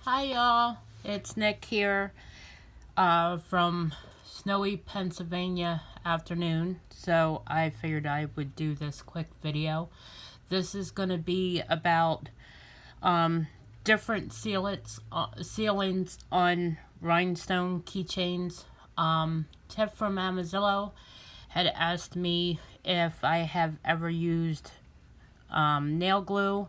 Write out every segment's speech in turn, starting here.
Hi y'all, it's Nick here from snowy Pennsylvania afternoon. So I figured I would do this quick video. This is going to be about different sealants on rhinestone keychains. Tiff from Amazillo had asked me if I have ever used nail glue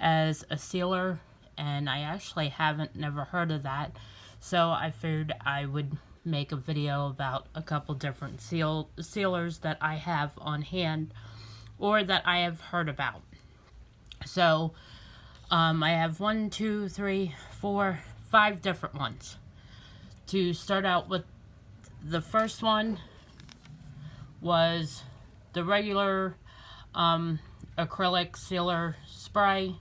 as a sealer, and I actually never heard of that, so I figured I would make a video about a couple different sealers that I have on hand or that I have heard about. So I have 1, 2, 3, 4, 5 different ones. To start out with, the first one was the regular acrylic sealer spray.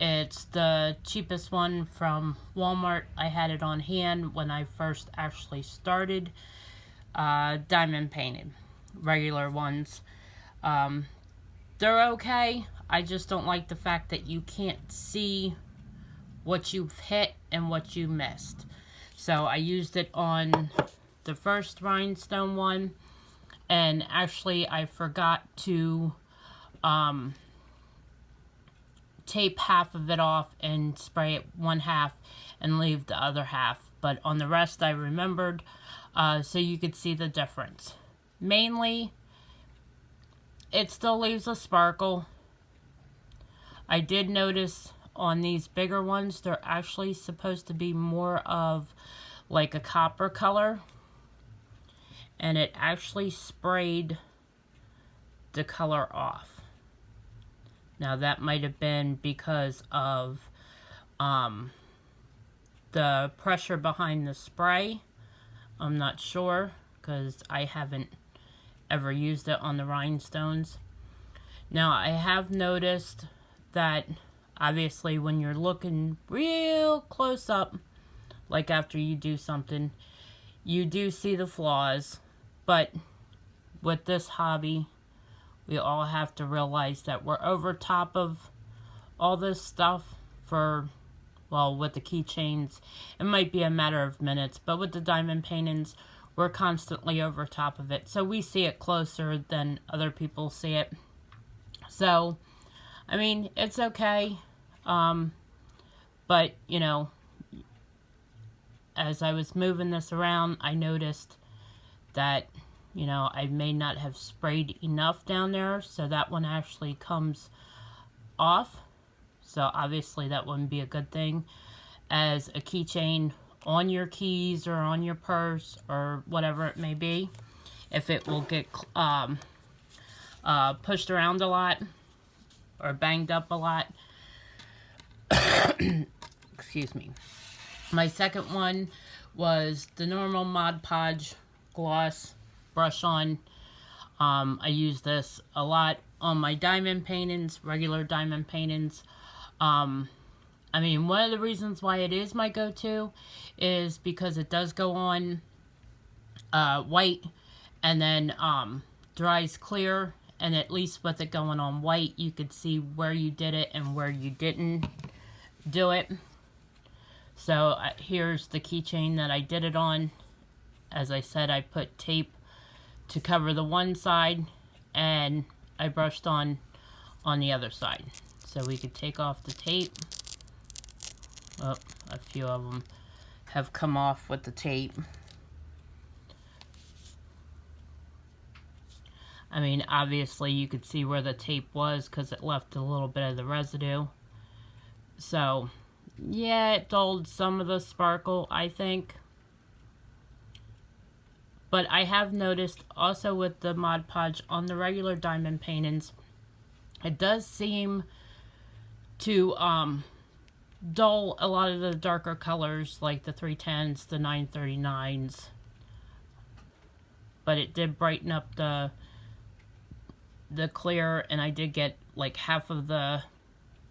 It's the cheapest one from Walmart. I had it on hand when I first actually started. Diamond painted. Regular ones. They're okay. I just don't like the fact that you can't see what you've hit and what you missed. So I used it on the first rhinestone one. And actually I forgot to tape half of it off and spray it one half and leave the other half, but on the rest I remembered, so you could see the difference. Mainly it still leaves a sparkle. I did notice on these bigger ones they're actually supposed to be more of like a copper color, and it actually sprayed the color off. Now that might have been because of the pressure behind the spray. I'm not sure, because I haven't ever used it on the rhinestones. Now I have noticed that obviously when you're looking real close up, like after you do something, you do see the flaws. But with this hobby, we all have to realize that we're over top of all this stuff for, well, with the keychains, it might be a matter of minutes, but with the diamond paintings, we're constantly over top of it. So we see it closer than other people see it. So, I mean, it's okay. But, you know, as I was moving this around, I noticed that, you know, I may not have sprayed enough down there, so that one actually comes off. So obviously that wouldn't be a good thing as a keychain on your keys or on your purse or whatever it may be. If it will get pushed around a lot or banged up a lot. Excuse me. My second one was the normal Mod Podge gloss brush on. I use this a lot on my diamond paintings, regular diamond paintings. I mean, one of the reasons why it is my go-to is because it does go on white and then dries clear, and at least with it going on white, you could see where you did it and where you didn't do it. So here's the keychain that I did it on. As I said, I put tape to cover the one side, and I brushed on the other side. So we could take off the tape. Oh, a few of them have come off with the tape. I mean, obviously you could see where the tape was because it left a little bit of the residue. So, yeah, it dulled some of the sparkle, I think. But I have noticed also with the Mod Podge on the regular diamond paintings, it does seem to dull a lot of the darker colors like the 310s, the 939s. But it did brighten up the clear, and I did get like half of the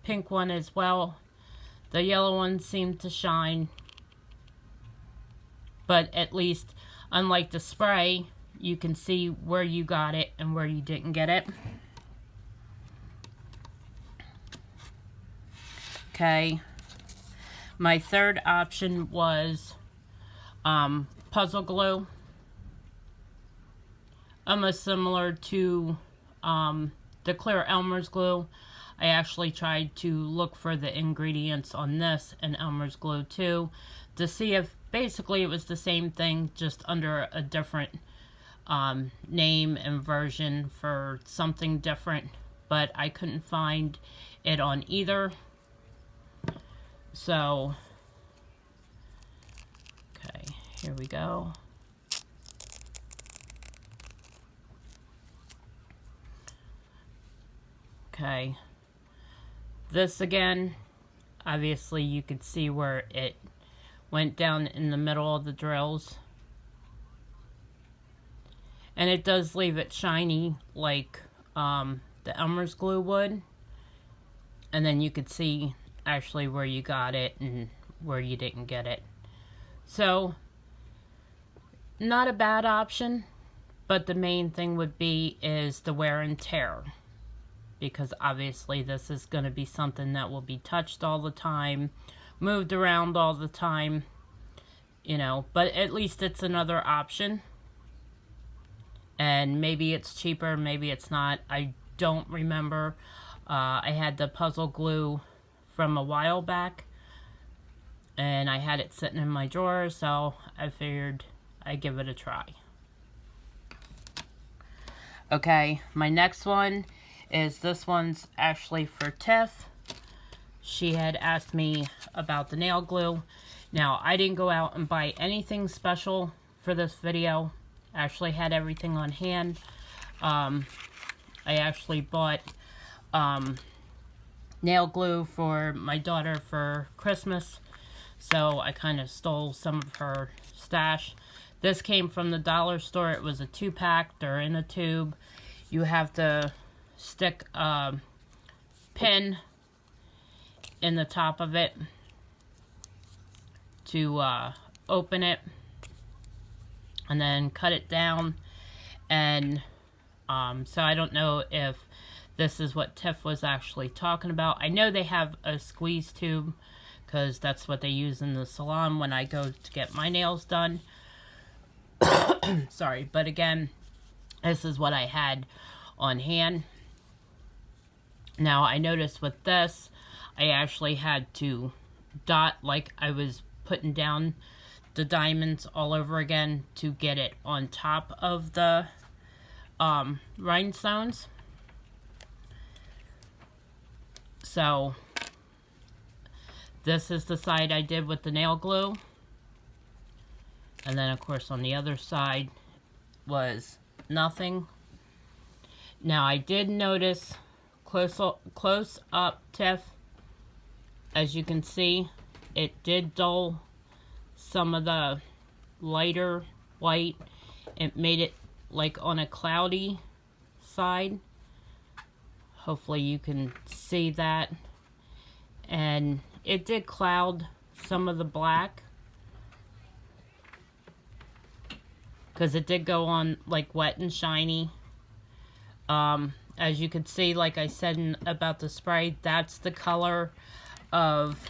pink one as well. The yellow one seemed to shine. But at least, unlike the spray, you can see where you got it and where you didn't get it. Okay. My third option was puzzle glue. Almost similar to the clear Elmer's glue. I actually tried to look for the ingredients on this and Elmer's glue too, to see if basically it was the same thing, just under a different name and version for something different, but I couldn't find it on either. So, okay, here we go. Okay, this again, obviously you could see where it went down in the middle of the drills. And it does leave it shiny like the Elmer's glue would. And then you could see actually where you got it and where you didn't get it. So, not a bad option, but the main thing would be is the wear and tear. Because obviously this is going to be something that will be touched all the time, moved around all the time, you know, but at least it's another option. And maybe it's cheaper, maybe it's not. I don't remember. I had the puzzle glue from a while back, and I had it sitting in my drawer, so I figured I'd give it a try. Okay, my next one is, this one's actually for Tiff. She had asked me about the nail glue. Now, I didn't go out and buy anything special for this video. I actually had everything on hand. I actually bought nail glue for my daughter for Christmas, so I kind of stole some of her stash. This came from the dollar store. It was a 2-pack. They're in a tube. You have to stick a pin in the top of it to open it, and then cut it down. And so I don't know if this is what Tiff was actually talking about. I know they have a squeeze tube, because that's what they use in the salon when I go to get my nails done. Sorry, but again, this is what I had on hand. Now, I noticed with this, I actually had to dot, like I was putting down the diamonds all over again to get it on top of the rhinestones. So, this is the side I did with the nail glue. And then, of course, on the other side was nothing. Now, I did notice close up, Tiff, as you can see, it did dull some of the lighter white. It made it like on a cloudy side. Hopefully you can see that. And it did cloud some of the black, because it did go on like wet and shiny. As you can see, like I said about the spray, that's the color of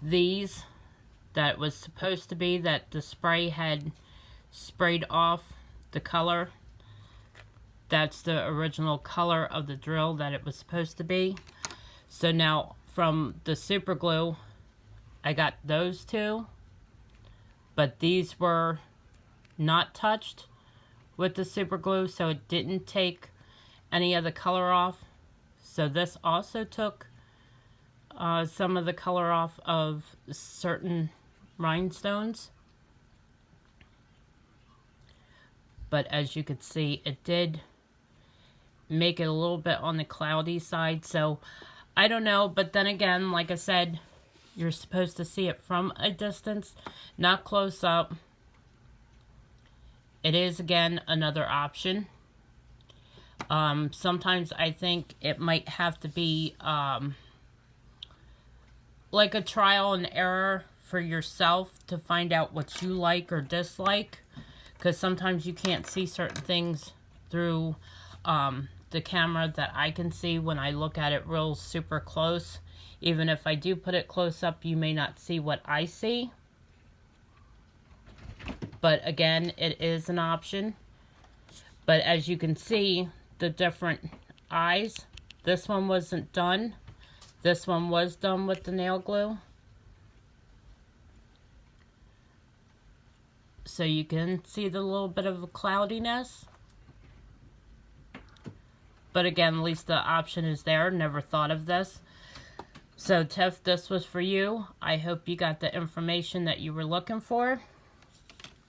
these that was supposed to be, that the spray had sprayed off the color. That's the original color of the drill that it was supposed to be. So now from the super glue, I got those two, but these were not touched with the super glue, so it didn't take any of the color off. So this also took some of the color off of certain rhinestones. But as you could see, it did make it a little bit on the cloudy side. So I don't know, but then again, like I said, you're supposed to see it from a distance, not close up. It is, again, another option. Sometimes I think it might have to be like a trial and error for yourself to find out what you like or dislike. Because sometimes you can't see certain things through the camera that I can see when I look at it real super close. Even if I do put it close up, you may not see what I see. But again, it is an option. But as you can see, the different eyes, this one wasn't done. This one was done with the nail glue. So you can see the little bit of a cloudiness. But again, at least the option is there. Never thought of this. So Tiff, this was for you. I hope you got the information that you were looking for.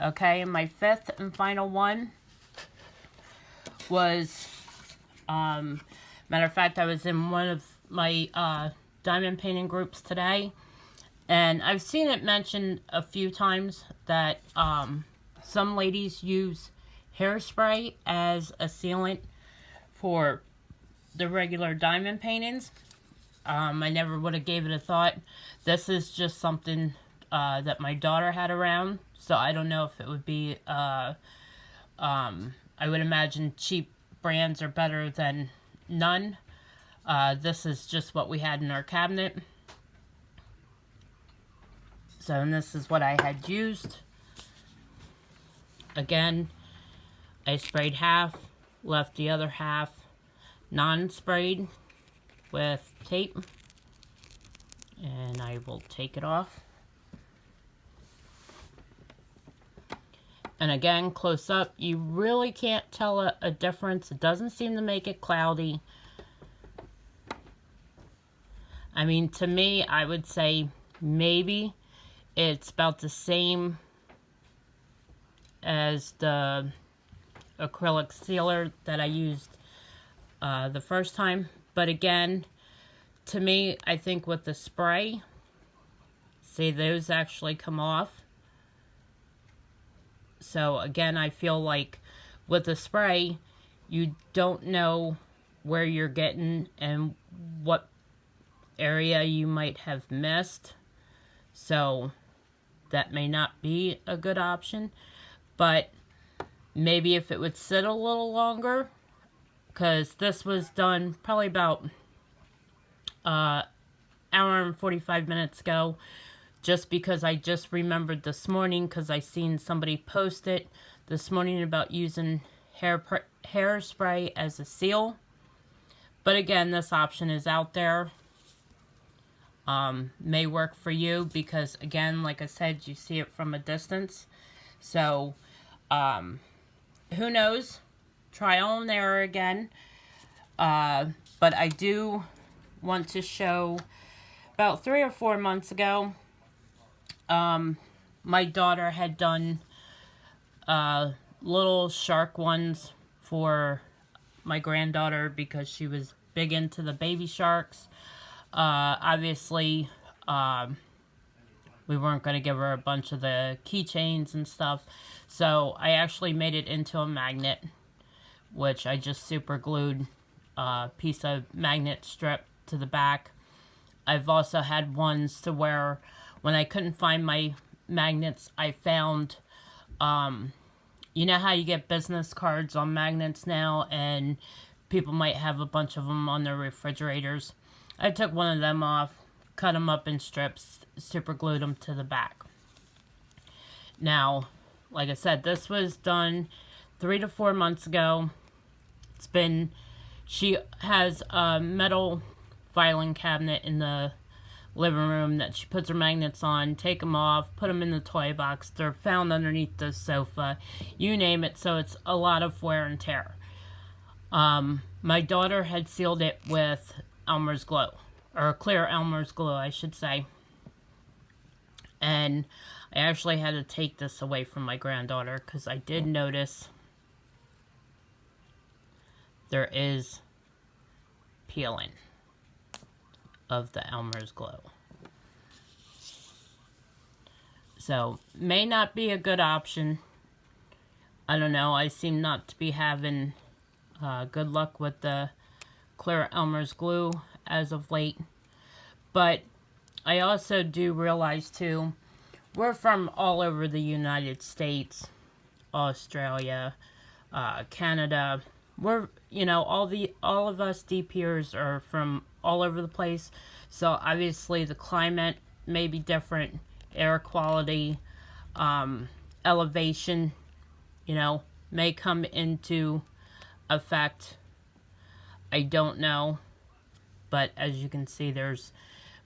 Okay, my fifth and final one was, matter of fact, I was in one of my diamond painting groups today, and I've seen it mentioned a few times that some ladies use hairspray as a sealant for the regular diamond paintings. I never would have gave it a thought. This is just something that my daughter had around, so I don't know if it would be, I would imagine cheap brands are better than none. This is just what we had in our cabinet. So, and this is what I had used. Again, I sprayed half, left the other half non-sprayed with tape. And I will take it off. And again, close up, you really can't tell a difference. It doesn't seem to make it cloudy. I mean, to me, I would say maybe it's about the same as the acrylic sealer that I used the first time. But again, to me, I think with the spray, see, those actually come off. So again, I feel like with the spray, you don't know where you're getting and what area you might have missed. So that may not be a good option. But maybe if it would sit a little longer, because this was done probably about hour and 45 minutes ago. Just because I just remembered this morning, because I seen somebody post it this morning about using hairspray as a seal. But again, this option is out there. May work for you because, again, like I said, you see it from a distance. So, who knows? Trial and error again. But I do want to show, about 3 or 4 months ago, my daughter had done little shark ones for my granddaughter because she was big into the baby sharks. Obviously, we weren't going to give her a bunch of the keychains and stuff, so I actually made it into a magnet, which I just super glued a piece of magnet strip to the back. I've also had ones to where when I couldn't find my magnets, I found, you know how you get business cards on magnets now, and people might have a bunch of them on their refrigerators. I took one of them off, cut them up in strips, super glued them to the back. Now, like I said, this was done 3 to 4 months ago. It's been, she has a metal filing cabinet in the living room that she puts her magnets on, take them off, put them in the toy box. They're found underneath the sofa, you name it, so it's a lot of wear and tear. My daughter had sealed it with Elmer's glue, or clear Elmer's glue, I should say. And I actually had to take this away from my granddaughter because I did notice there is peeling of the Elmer's glue. So, may not be a good option. I don't know, I seem not to be having good luck with the clear Elmer's glue as of late. But I also do realize too, we're from all over the United States, Australia, Canada, we're, you know, all of us DPers are from all over the place. So obviously the climate may be different, air quality, elevation, you know, may come into effect. I don't know, but as you can see, there's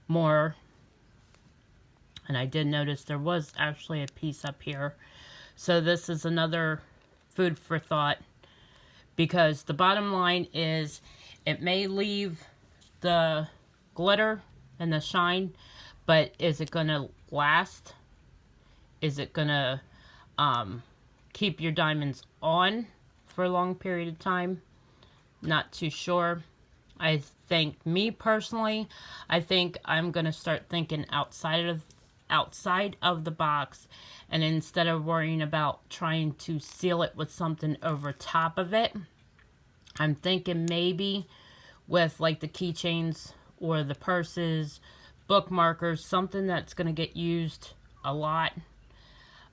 more. And I did notice there was actually a piece up here. So this is another food for thought, because the bottom line is it may leave the glitter and the shine, but is it going to last? Is it going to keep your diamonds on for a long period of time? Not too sure. I think, me personally, I think I'm going to start thinking outside of the box, and instead of worrying about trying to seal it with something over top of it, I'm thinking maybe with like the keychains or the purses, bookmarkers, something that's going to get used a lot.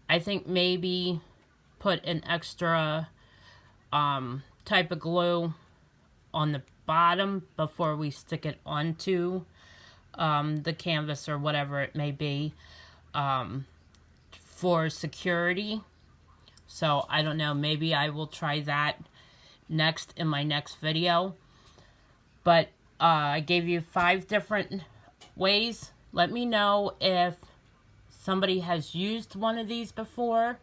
I think maybe put an extra type of glue on the bottom before we stick it onto the canvas or whatever it may be, for security. So I don't know, maybe I will try that next in my next video. But I gave you 5 different ways. Let me know if somebody has used one of these before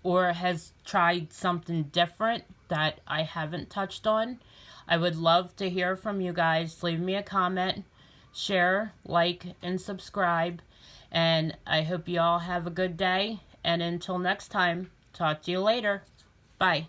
or has tried something different that I haven't touched on. I would love to hear from you guys. Leave me a comment, share, like, and subscribe. And I hope you all have a good day. And until next time, talk to you later. Bye.